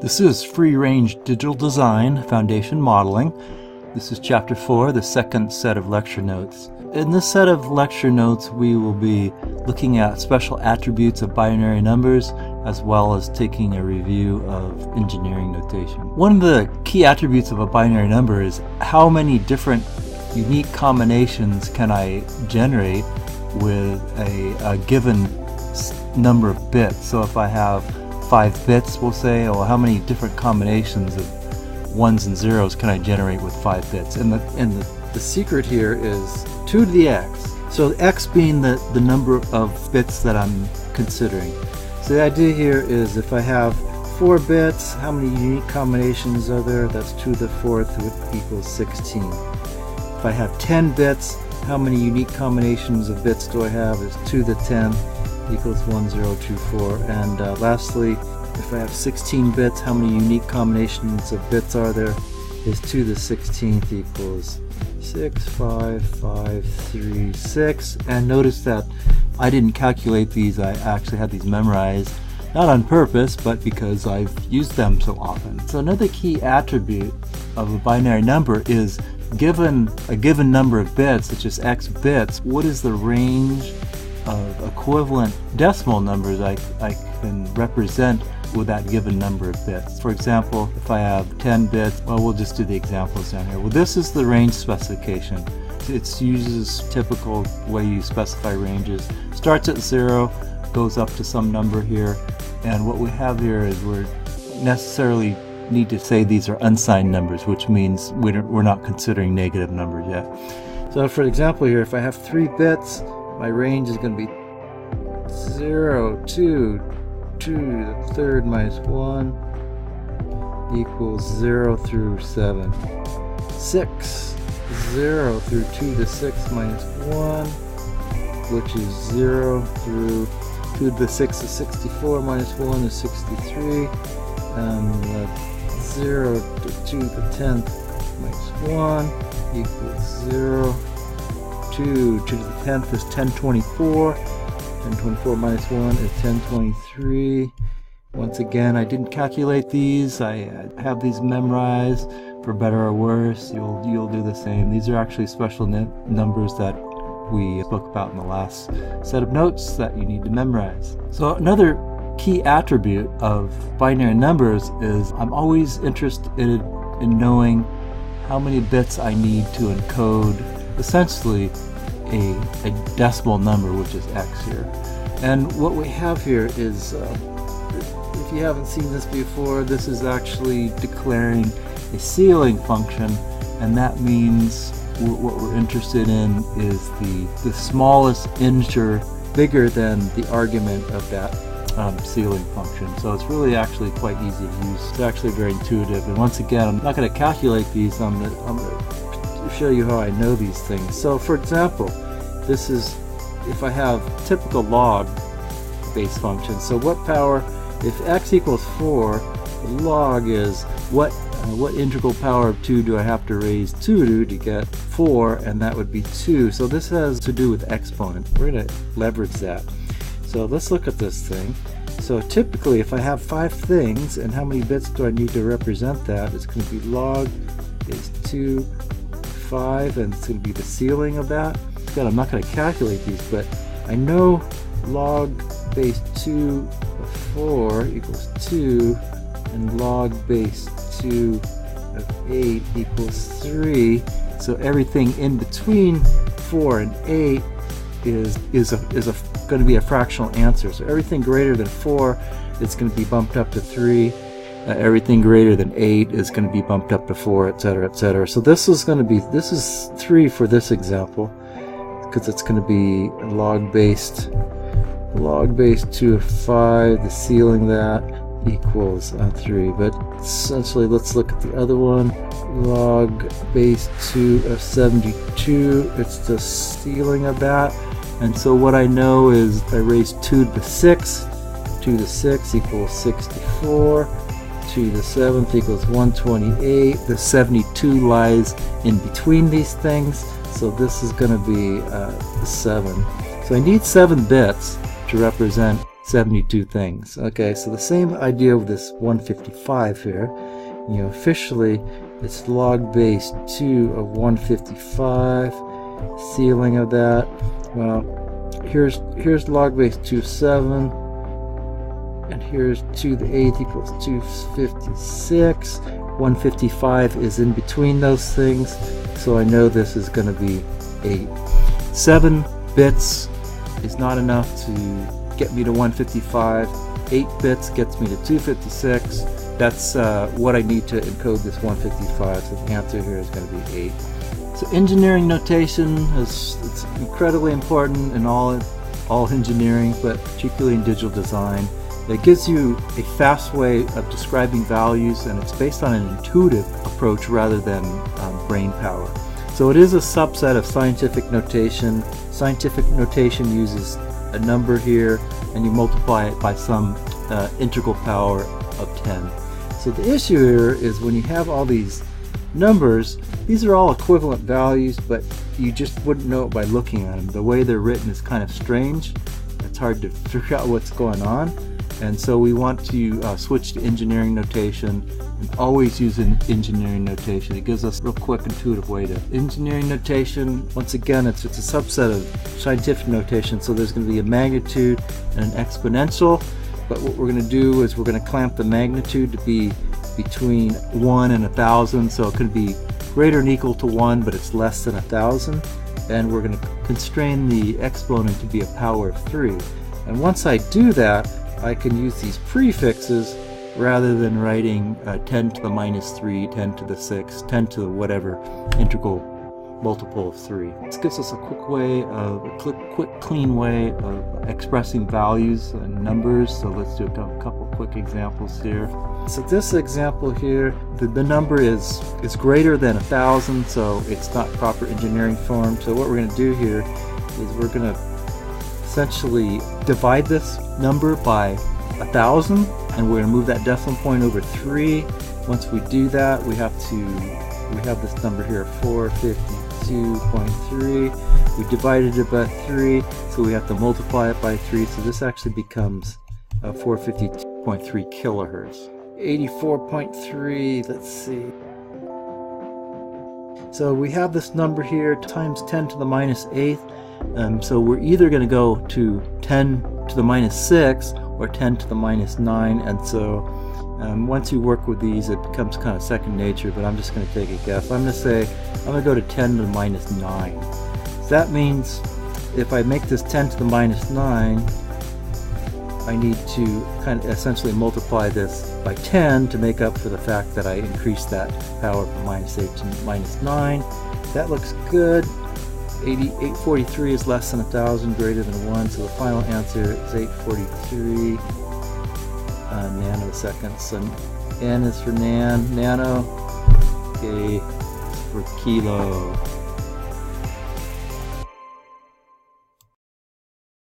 This is Free Range Digital Design Foundation Modeling. This is Chapter 4, the second set of lecture notes. In this set of lecture notes, we will be looking at special attributes of binary numbers, as well as taking a review of engineering notation. One of the key attributes of a binary number is how many different unique combinations can I generate with a given number of bits. So if I have 5 bits, we'll say, or how many different combinations of ones and zeros can I generate with 5 bits? And the secret here is 2 to the x. So x being the number of bits that I'm considering. So the idea here is if I have 4 bits, how many unique combinations are there? That's 2 to the 4th, which equals 16. If I have 10 bits, how many unique combinations of bits do I have? Is 2 to the 10th equals 1024. And lastly, if I have 16 bits, how many unique combinations of bits are there? Is 2 to the 16th equals 65536. And notice that I didn't calculate these, I actually had these memorized, not on purpose, but because I've used them so often. So another key attribute of a binary number is given a given number of bits, such as x bits, what is the range of equivalent decimal numbers I can represent with that given number of bits. For example, if I have 10 bits, well, we'll just do the examples down here. Well, this is the range specification. It uses typical way you specify ranges. Starts at 0, goes up to some number here, and what we have here is we're necessarily need to say these are unsigned numbers, which means we're not considering negative numbers yet. So for example here, if I have 3 bits, my range is going to be 0, 2, 2 to the 3rd minus 1 equals 0 through 7. 6, 0 through 2 to the 6th minus 1, which is 0 through 2 to the 6th is 64 minus 1 is 63. And 0 to 2 to the 10th minus 1 equals 0. 2 to the 10th is 1024. 1024 minus 1 is 1023. Once again, I didn't calculate these. I have these memorized. For better or worse, you'll do the same. These are actually special numbers that we spoke about in the last set of notes that you need to memorize. So another key attribute of binary numbers is I'm always interested in knowing how many bits I need to encode essentially a decimal number, which is x here. And what we have here is, if you haven't seen this before, this is actually declaring a ceiling function, and that means what we're interested in is the smallest integer bigger than the argument of that ceiling function. So it's really actually quite easy to use. It's actually very intuitive. And once again, I'm not going to calculate these. I'm going to show you how I know these things. So for example, this is if I have typical log base function. So what power, if x equals 4, the log is what integral power of 2 do I have to raise 2 to get 4, and that would be 2. So this has to do with exponent. We're going to leverage that. So let's look at this thing. So typically if I have 5 things, and how many bits do I need to represent that? It's going to be log base 2, 5, and it's going to be the ceiling of that. Again, I'm not going to calculate these, but I know log base 2 of 4 equals 2, and log base 2 of 8 equals 3. So everything in between 4 and 8 is going to be a fractional answer. So everything greater than 4 is going to be bumped up to 3. Everything greater than 8 is going to be bumped up to 4, etc., etc. So this is 3 for this example, because it's going to be log base 2 of 5, the ceiling that equals 3. But essentially, let's look at the other one. Log base 2 of 72, it's the ceiling of that. And so what I know is if I raise 2 to the 6th, 2 to the 6th equals 64. 2 to the 7th equals 128. The 72 lies in between these things, so this is going to be 7. So I need 7 bits to represent 72 things. Okay, so the same idea with this 155 here. You know, officially it's log base 2 of 155. Ceiling of that. Well, here's log base 2 of 7. And here's 2 to the 8th equals 256. 155 is in between those things, so I know this is going to be 8. 7 bits is not enough to get me to 155. 8 bits gets me to 256. That's what I need to encode this 155, so the answer here is going to be 8. So engineering notation it's incredibly important in all engineering, but particularly in digital design. It gives you a fast way of describing values, and it's based on an intuitive approach rather than brain power. So it is a subset of scientific notation. Scientific notation uses a number here, and you multiply it by some integral power of 10. So the issue here is when you have all these numbers, these are all equivalent values, but you just wouldn't know it by looking at them. The way they're written is kind of strange. It's hard to figure out what's going on. And so we want to switch to engineering notation and always use an engineering notation. It gives us a real quick, intuitive way to engineering notation. Once again, it's a subset of scientific notation, so there's going to be a magnitude and an exponential. But what we're going to do is we're going to clamp the magnitude to be between 1 and 1,000, so it could be greater than or equal to 1, but it's less than 1,000. And we're going to constrain the exponent to be a power of 3. And once I do that, I can use these prefixes rather than writing 10 to the minus 3, 10 to the 6, 10 to whatever integral multiple of 3. This gives us a quick way of clean way of expressing values and numbers. So let's do a couple quick examples here. So this example here, the number is greater than 1,000, so it's not proper engineering form. So what we're going to do here is we're going to essentially divide this number by 1,000, and we're going to move that decimal point over 3. Once we do that, we have this number here, 452.3. We divided it by 3, so we have to multiply it by 3. So this actually becomes 452.3 kilohertz. 84.3. Let's see. So we have this number here times 10 to the minus 8th. So we're either going to go to 10 to the minus 6 or 10 to the minus 9, and so once you work with these it becomes kind of second nature, but I'm just going to take a guess. I'm going to say I'm going to go to 10 to the minus 9. So that means if I make this 10 to the minus 9, I need to kind of essentially multiply this by 10 to make up for the fact that I increased that power from minus 8 to minus 9. That looks good. 843 is less than 1,000, greater than 1, so the final answer is 843 nanoseconds. So N is for nano, K is for kilo.